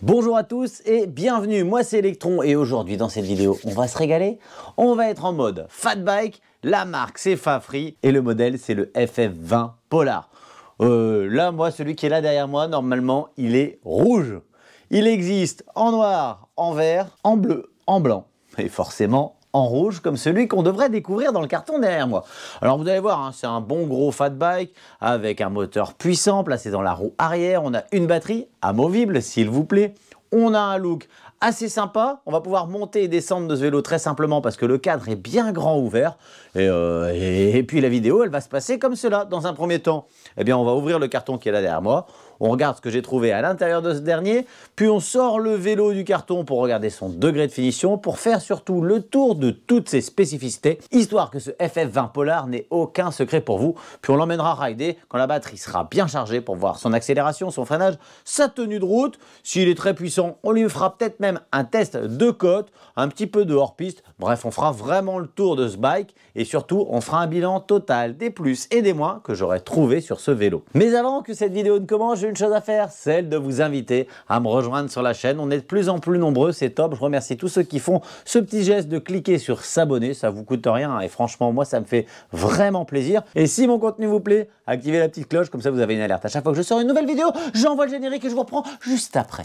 Bonjour à tous et bienvenue, moi c'est Electron et aujourd'hui dans cette vidéo on va se régaler. On va être en mode fat bike, la marque c'est Fafri et le modèle c'est le FF20 Polar. Là moi celui qui est là derrière moi normalement il est rouge. Il existe en noir, en vert, en bleu, en blanc et forcément en rouge comme celui qu'on devrait découvrir dans le carton derrière moi. Alors vous allez voir, hein, c'est un bon gros fat bike avec un moteur puissant placé dans la roue arrière. On a une batterie amovible s'il vous plaît. On a un look assez sympa. On va pouvoir monter et descendre de ce vélo très simplement parce que le cadre est bien grand ouvert. Et puis la vidéo elle va se passer comme cela. Dans un premier temps, eh bien, on va ouvrir le carton qui est là derrière moi. On regarde ce que j'ai trouvé à l'intérieur de ce dernier, puis on sort le vélo du carton pour regarder son degré de finition, pour faire surtout le tour de toutes ses spécificités, histoire que ce FF20 Polar n'ait aucun secret pour vous. Puis on l'emmènera rider quand la batterie sera bien chargée pour voir son accélération, son freinage, sa tenue de route. S'il est très puissant, on lui fera peut-être même un test de côte, un petit peu de hors-piste. Bref, on fera vraiment le tour de ce bike et surtout, on fera un bilan total des plus et des moins que j'aurais trouvé sur ce vélo. Mais avant que cette vidéo ne commence, j'ai une chose à faire, celle de vous inviter à me rejoindre sur la chaîne. On est de plus en plus nombreux, c'est top. Je remercie tous ceux qui font ce petit geste de cliquer sur s'abonner. Ça vous coûte rien et franchement, moi, ça me fait vraiment plaisir. Et si mon contenu vous plaît, activez la petite cloche, comme ça vous avez une alerte. À chaque fois que je sors une nouvelle vidéo, j'envoie le générique et je vous reprends juste après.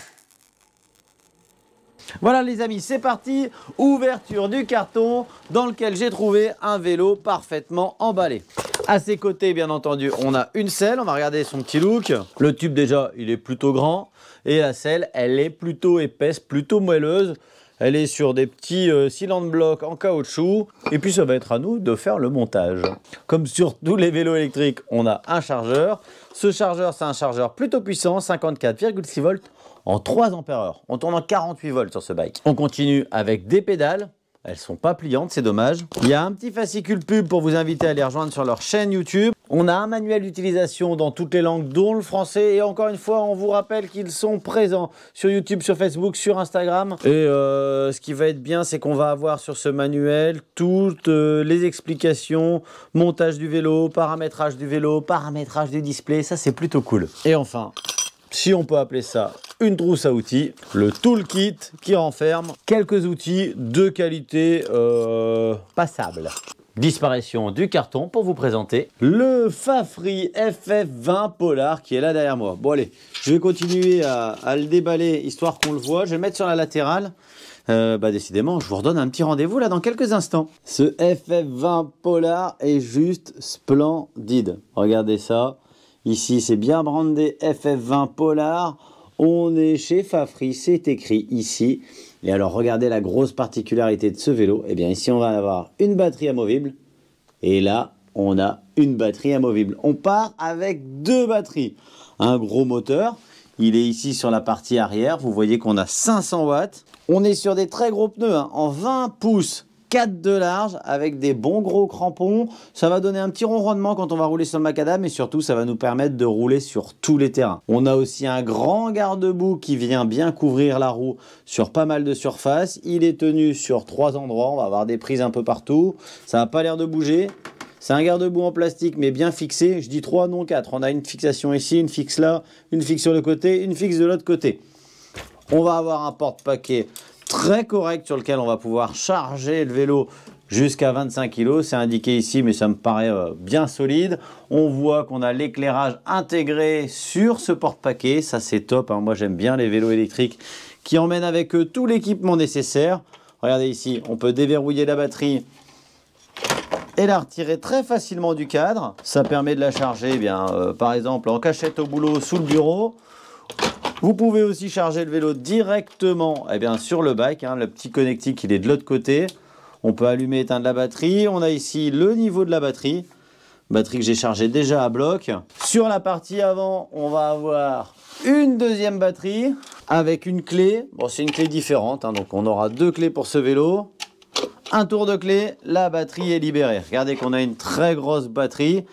Voilà les amis, c'est parti, ouverture du carton dans lequel j'ai trouvé un vélo parfaitement emballé. À ses côtés, bien entendu, on a une selle, on va regarder son petit look. Le tube déjà, il est plutôt grand et la selle, elle est plutôt épaisse, plutôt moelleuse. Elle est sur des petits cylindres blocs en caoutchouc et puis ça va être à nous de faire le montage. Comme sur tous les vélos électriques, on a un chargeur. Ce chargeur, c'est un chargeur plutôt puissant, 54,6 volts. En 3 ampères-heure. On tourne en 48 volts sur ce bike. On continue avec des pédales. Elles sont pas pliantes, c'est dommage. Il y a un petit fascicule pub pour vous inviter à les rejoindre sur leur chaîne YouTube. On a un manuel d'utilisation dans toutes les langues, dont le français. Et encore une fois, on vous rappelle qu'ils sont présents sur YouTube, sur Facebook, sur Instagram. Et ce qui va être bien, c'est qu'on va avoir sur ce manuel toutes les explications, montage du vélo, paramétrage du display. Ça, c'est plutôt cool. Et enfin, si on peut appeler ça une trousse à outils, le toolkit qui renferme quelques outils de qualité passable. Disparition du carton pour vous présenter le Fafri FF20 Polar qui est là derrière moi. Bon allez, je vais continuer à le déballer histoire qu'on le voit. Je vais le mettre sur la latérale. Décidément, je vous redonne un petit rendez-vous là dans quelques instants. Ce FF20 Polar est juste splendide. Regardez ça. Ici, c'est bien brandé FF20 Polar. On est chez Fafri, c'est écrit ici. Et alors, regardez la grosse particularité de ce vélo. Eh bien, ici, on va avoir une batterie amovible. Et là, on a une batterie amovible. On part avec deux batteries. Un gros moteur. Il est ici sur la partie arrière. Vous voyez qu'on a 500 watts. On est sur des très gros pneus, hein, en 20 pouces. 4 de large avec des bons gros crampons. Ça va donner un petit ronronnement quand on va rouler sur le macadam et surtout ça va nous permettre de rouler sur tous les terrains. On a aussi un grand garde-boue qui vient bien couvrir la roue sur pas mal de surface. Il est tenu sur 3 endroits. On va avoir des prises un peu partout. Ça n'a pas l'air de bouger. C'est un garde-boue en plastique mais bien fixé. Je dis 3, non 4. On a une fixation ici, une fixe là, une fixe sur le côté, une fixe de l'autre côté. On va avoir un porte-paquet très correct sur lequel on va pouvoir charger le vélo jusqu'à 25 kg. C'est indiqué ici, mais ça me paraît bien solide. On voit qu'on a l'éclairage intégré sur ce porte-paquet. Ça, c'est top, hein. Moi, j'aime bien les vélos électriques qui emmènent avec eux tout l'équipement nécessaire. Regardez ici, on peut déverrouiller la batterie et la retirer très facilement du cadre. Ça permet de la charger, par exemple, en cachette au boulot sous le bureau. Vous pouvez aussi charger le vélo directement sur le bike. Hein, le petit connectique, il est de l'autre côté. On peut allumer et éteindre la batterie. On a ici le niveau de la batterie. Batterie que j'ai chargée déjà à bloc. Sur la partie avant, on va avoir une deuxième batterie avec une clé. Bon, c'est une clé différente, hein, donc on aura 2 clés pour ce vélo. Un tour de clé, la batterie est libérée. Regardez qu'on a une très grosse batterie.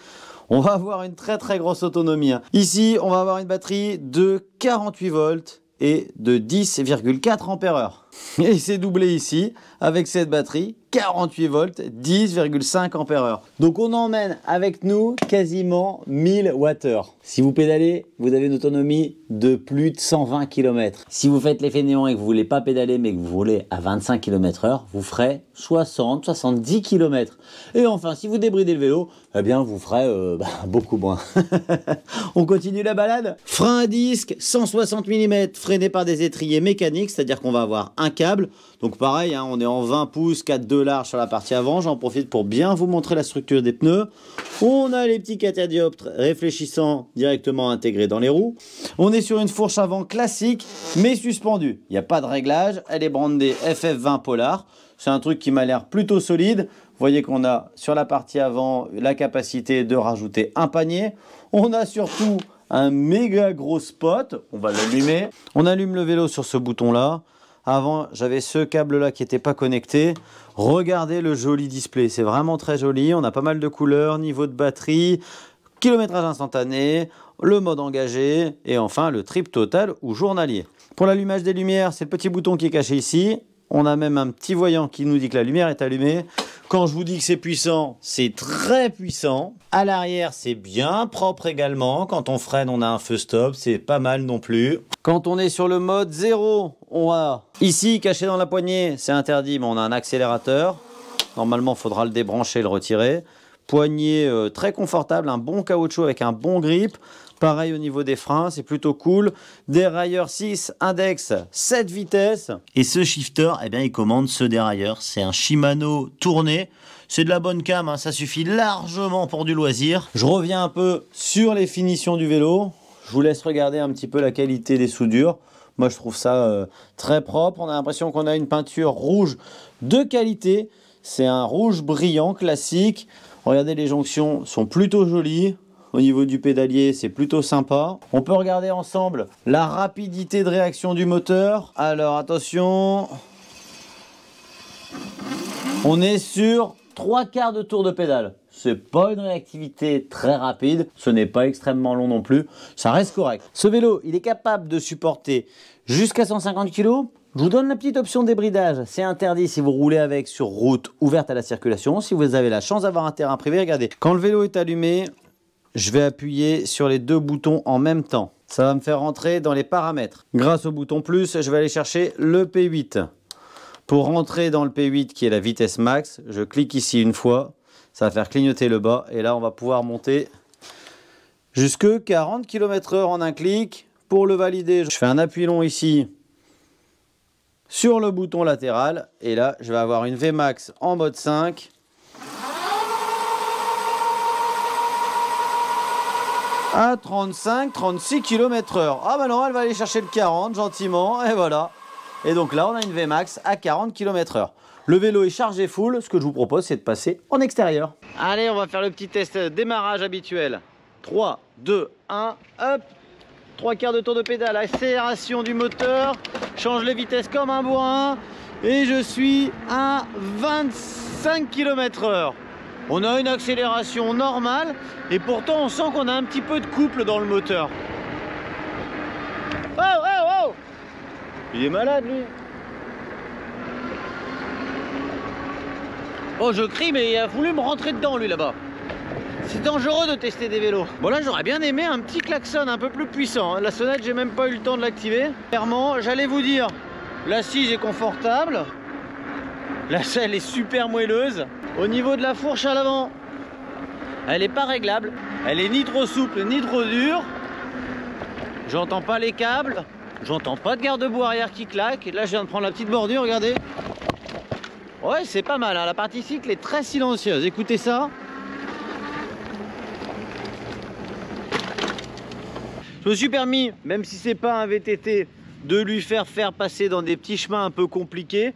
On va avoir une très grosse autonomie. Hein. Ici, on va avoir une batterie de 48 volts et de 10,4 ampères-heure. Et c'est doublé ici avec cette batterie, 48 volts, 10,5 ampères-heure. Donc on emmène avec nous quasiment 1000 Wh. Si vous pédalez, vous avez une autonomie de plus de 120 km. Si vous faites les fainéants et que vous voulez pas pédaler mais que vous roulez à 25 km/h, vous ferez 60-70 km. Et enfin, si vous débridez le vélo, eh bien vous ferez beaucoup moins. On continue la balade. Frein à disque, 160 mm, freiné par des étriers mécaniques, c'est-à-dire qu'on va avoir un câble. Donc pareil, hein, on est en 20 pouces, 4,2 large sur la partie avant. J'en profite pour bien vous montrer la structure des pneus. On a les petits catadioptres réfléchissants directement intégrés dans les roues. On est sur une fourche avant classique, mais suspendue. Il n'y a pas de réglage. Elle est brandée FF20 Polar. C'est un truc qui m'a l'air plutôt solide. Vous voyez qu'on a sur la partie avant la capacité de rajouter un panier. On a surtout un méga gros spot. On va l'allumer. On allume le vélo sur ce bouton-là. Avant, j'avais ce câble-là qui n'était pas connecté. Regardez le joli display. C'est vraiment très joli. On a pas mal de couleurs, niveau de batterie, kilométrage instantané, le mode engagé et enfin le trip total ou journalier. Pour l'allumage des lumières, c'est le petit bouton qui est caché ici. On a même un petit voyant qui nous dit que la lumière est allumée. Quand je vous dis que c'est puissant, c'est très puissant. À l'arrière, c'est bien propre également. Quand on freine, on a un feu stop, c'est pas mal non plus. Quand on est sur le mode 0, on a ici, caché dans la poignée, c'est interdit, mais on a un accélérateur. Normalement, il faudra le débrancher et le retirer. Poignée très confortable, un bon caoutchouc avec un bon grip. Pareil au niveau des freins, c'est plutôt cool. Dérailleur 6, index 7 vitesses. Et ce shifter, eh bien, il commande ce dérailleur. C'est un Shimano tourné. C'est de la bonne cam, hein, ça suffit largement pour du loisir. Je reviens un peu sur les finitions du vélo. Je vous laisse regarder un petit peu la qualité des soudures. Moi, je trouve ça très propre. On a l'impression qu'on a une peinture rouge de qualité. C'est un rouge brillant classique. Regardez, les jonctions sont plutôt jolies. Au niveau du pédalier, c'est plutôt sympa. On peut regarder ensemble la rapidité de réaction du moteur. Alors, attention. On est sur 3/4 de tour de pédale. C'est pas une réactivité très rapide. Ce n'est pas extrêmement long non plus. Ça reste correct. Ce vélo, il est capable de supporter jusqu'à 150 kg. Je vous donne la petite option débridage. C'est interdit si vous roulez avec sur route ouverte à la circulation. Si vous avez la chance d'avoir un terrain privé, regardez. Quand le vélo est allumé, je vais appuyer sur les deux boutons en même temps. Ça va me faire rentrer dans les paramètres. Grâce au bouton plus, je vais aller chercher le P8. Pour rentrer dans le P8 qui est la vitesse max, je clique ici une fois. Ça va faire clignoter le bas. Et là, on va pouvoir monter jusque 40 km/h en un clic. Pour le valider, je fais un appui long ici sur le bouton latéral. Et là, je vais avoir une Vmax en mode 5. À 35-36 km/h. Ah bah non, elle va aller chercher le 40 gentiment, et voilà. Et donc là, on a une Vmax à 40 km/h. Le vélo est chargé full. Ce que je vous propose, c'est de passer en extérieur. Allez, on va faire le petit test démarrage habituel. 3, 2, 1, hop. 3/4 de tour de pédale, accélération du moteur. Change les vitesses comme un bourrin. Et je suis à 25 km/h. On a une accélération normale et pourtant on sent qu'on a un petit peu de couple dans le moteur. Oh, oh, oh! Il est malade lui. Oh, je crie, mais il a voulu me rentrer dedans lui là-bas. C'est dangereux de tester des vélos. Bon là, j'aurais bien aimé un petit klaxon un peu plus puissant. La sonnette, j'ai même pas eu le temps de l'activer. Clairement, j'allais vous dire, l'assise est confortable. La selle est super moelleuse. Au niveau de la fourche à l'avant, elle n'est pas réglable. Elle est ni trop souple ni trop dure. J'entends pas les câbles. J'entends pas de garde-boue arrière qui claque. Et là, je viens de prendre la petite bordure, regardez. Ouais, c'est pas mal, hein. La partie cycle est très silencieuse. Écoutez ça. Je me suis permis, même si c'est pas un VTT, de lui faire passer dans des petits chemins un peu compliqués.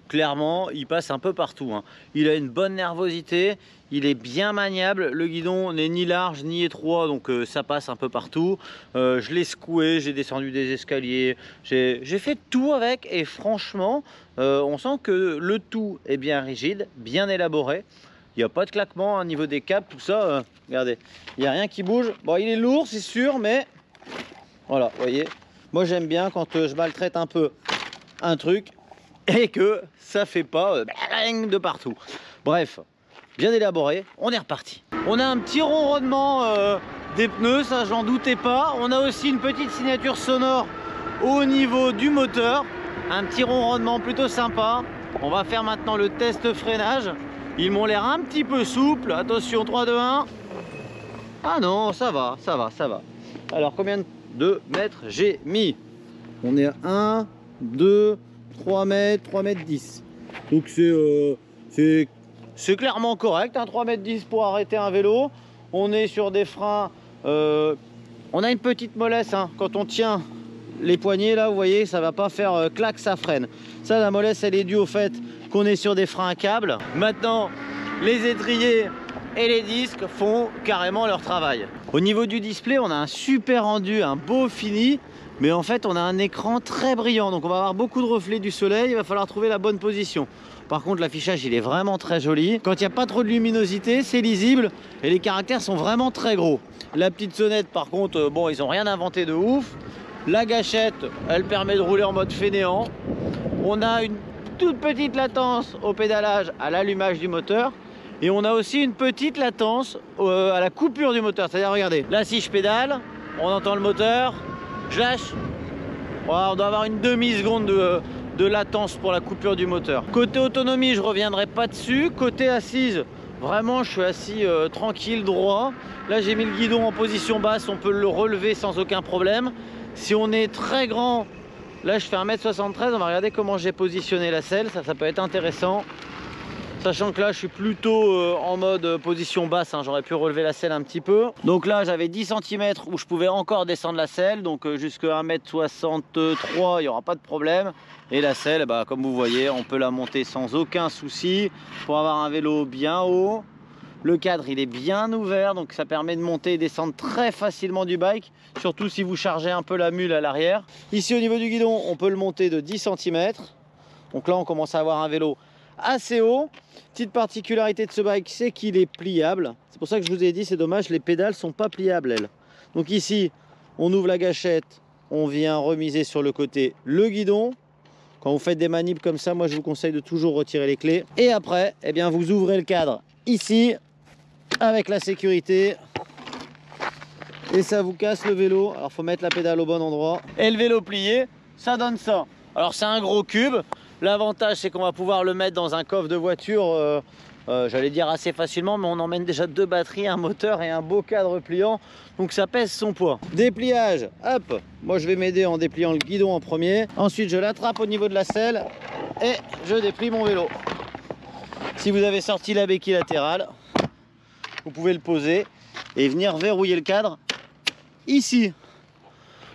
Clairement, il passe un peu partout, hein. Il a une bonne nervosité, il est bien maniable. Le guidon n'est ni large ni étroit, donc ça passe un peu partout. Je l'ai secoué, j'ai descendu des escaliers, j'ai fait tout avec. Et franchement, on sent que le tout est bien rigide, bien élaboré. Il n'y a pas de claquement au niveau des câbles, tout ça. Regardez, il n'y a rien qui bouge. Bon, il est lourd, c'est sûr, mais voilà, vous voyez. Moi, j'aime bien quand je maltraite un peu un truc et que ça fait pas de partout. Bref, bien élaboré, on est reparti. On a un petit ronronnement des pneus, ça j'en doutais pas. On a aussi une petite signature sonore au niveau du moteur, un petit ronronnement plutôt sympa. On va faire maintenant le test freinage. Ils m'ont l'air un petit peu souples. Attention, 3, 2, 1. Ah non, ça va, ça va, ça va. Alors combien de mètres j'ai mis? On est à 1, 2, 3 mètres, 3 mètres 10. Donc c'est clairement correct, hein, 3 mètres 10 pour arrêter un vélo. On est sur des freins, on a une petite mollesse, hein, quand on tient les poignets là, vous voyez, ça va pas faire clac, ça freine. Ça, la mollesse, elle est due au fait qu'on est sur des freins à câble. Maintenant, les étriers et les disques font carrément leur travail. Au niveau du display, on a un super rendu, un beau fini, mais en fait on a un écran très brillant, donc on va avoir beaucoup de reflets du soleil, il va falloir trouver la bonne position. Par contre, l'affichage il est vraiment très joli. Quand il n'y a pas trop de luminosité, c'est lisible et les caractères sont vraiment très gros. La petite sonnette par contre, bon, ils n'ont rien inventé de ouf. La gâchette, elle permet de rouler en mode fainéant. On a une toute petite latence au pédalage à l'allumage du moteur. Et on a aussi une petite latence à la coupure du moteur. C'est-à-dire, regardez, là si je pédale, on entend le moteur, je lâche. Voilà, on doit avoir une demi-seconde de latence pour la coupure du moteur. Côté autonomie, je reviendrai pas dessus. Côté assise, vraiment je suis assis tranquille, droit. Là j'ai mis le guidon en position basse, on peut le relever sans aucun problème. Si on est très grand, là je fais 1m73, on va regarder comment j'ai positionné la selle, ça peut être intéressant. Sachant que là je suis plutôt en mode position basse, hein, j'aurais pu relever la selle un petit peu. Donc là j'avais 10 cm où je pouvais encore descendre la selle, donc jusqu'à 1m63 il n'y aura pas de problème. Et la selle, bah, comme vous voyez, on peut la monter sans aucun souci pour avoir un vélo bien haut. Le cadre il est bien ouvert, donc ça permet de monter et descendre très facilement du bike, surtout si vous chargez un peu la mule à l'arrière. Ici au niveau du guidon, on peut le monter de 10 cm. Donc là on commence à avoir un vélo assez haut. Petite particularité de ce bike, c'est qu'il est pliable. C'est pour ça que je vous ai dit, c'est dommage, les pédales sont pas pliables elles. Donc ici, on ouvre la gâchette, on vient remiser sur le côté le guidon. Quand vous faites des manips comme ça, moi je vous conseille de toujours retirer les clés. Et après, eh bien, vous ouvrez le cadre ici, avec la sécurité. Et ça vous casse le vélo. Alors faut mettre la pédale au bon endroit. Et le vélo plié, ça donne ça. Alors c'est un gros cube. L'avantage c'est qu'on va pouvoir le mettre dans un coffre de voiture, j'allais dire assez facilement, mais on emmène déjà 2 batteries, un moteur et un beau cadre pliant, donc ça pèse son poids. Dépliage, hop, moi je vais m'aider en dépliant le guidon en premier, ensuite je l'attrape au niveau de la selle et je déplie mon vélo. Si vous avez sorti la béquille latérale, vous pouvez le poser et venir verrouiller le cadre ici.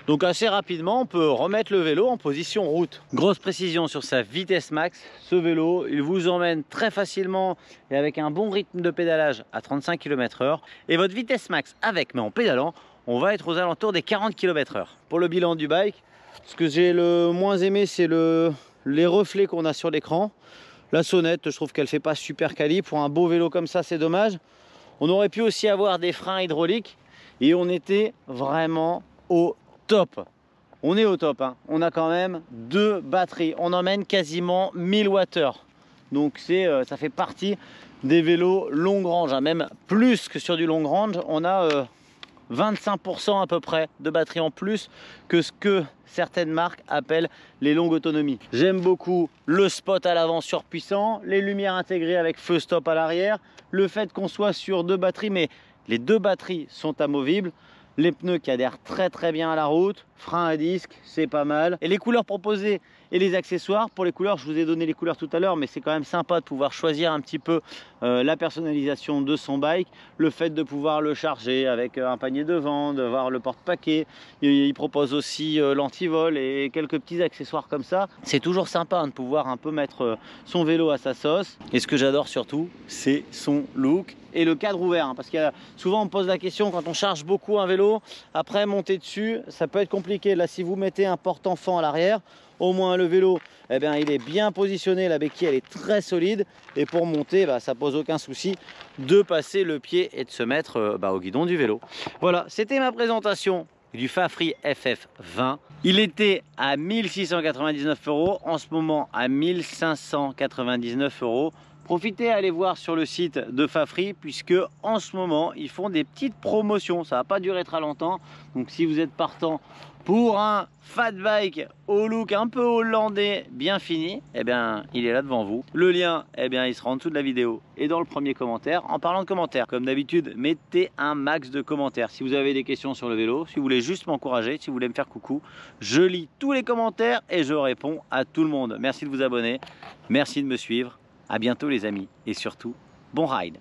Donc assez rapidement, on peut remettre le vélo en position route. Grosse précision sur sa vitesse max, ce vélo, il vous emmène très facilement et avec un bon rythme de pédalage à 35 km/h. Et votre vitesse max avec, mais en pédalant, on va être aux alentours des 40 km/h. Pour le bilan du bike, ce que j'ai le moins aimé, c'est les reflets qu'on a sur l'écran. La sonnette, je trouve qu'elle fait pas super quali. Pour un beau vélo comme ça, c'est dommage. On aurait pu aussi avoir des freins hydrauliques et on était vraiment au top. On est au top, hein. On a quand même 2 batteries, on emmène quasiment 1000 Wh, donc ça fait partie des vélos long range, hein. Même plus que sur du long range, on a 25% à peu près de batterie en plus que ce que certaines marques appellent les longues autonomies. J'aime beaucoup le spot à l'avant surpuissant, les lumières intégrées avec feu stop à l'arrière, le fait qu'on soit sur 2 batteries, mais les 2 batteries sont amovibles. Les pneus qui adhèrent très bien à la route, frein à disque, c'est pas mal. Et les couleurs proposées et les accessoires, pour les couleurs, je vous ai donné les couleurs tout à l'heure, mais c'est quand même sympa de pouvoir choisir un petit peu la personnalisation de son bike. Le fait de pouvoir le charger avec un panier devant, de voir le porte-paquet. Il propose aussi l'antivol et quelques petits accessoires comme ça. C'est toujours sympa, hein, de pouvoir un peu mettre son vélo à sa sauce. Et ce que j'adore surtout, c'est son look et le cadre ouvert, hein, parce que souvent on me pose la question quand on charge beaucoup un vélo, après monter dessus, ça peut être compliqué. Là, si vous mettez un porte-enfant à l'arrière, au moins le vélo, eh bien, il est bien positionné, la béquille elle est très solide, et pour monter, bah, ça pose aucun souci de passer le pied et de se mettre au guidon du vélo. Voilà, c'était ma présentation du Fafri FF20. Il était à 1699 €, en ce moment à 1599 €. Profitez à aller voir sur le site de Fafri puisque en ce moment ils font des petites promotions. Ça va pas durer très longtemps. Donc si vous êtes partant pour un fat bike au look un peu hollandais bien fini, eh bien il est là devant vous. Le lien, eh bien il sera en dessous de la vidéo et dans le premier commentaire. En parlant de commentaires, comme d'habitude, mettez un max de commentaires. Si vous avez des questions sur le vélo, si vous voulez juste m'encourager, si vous voulez me faire coucou, je lis tous les commentaires et je réponds à tout le monde. Merci de vous abonner, merci de me suivre. À bientôt les amis et surtout, bon ride!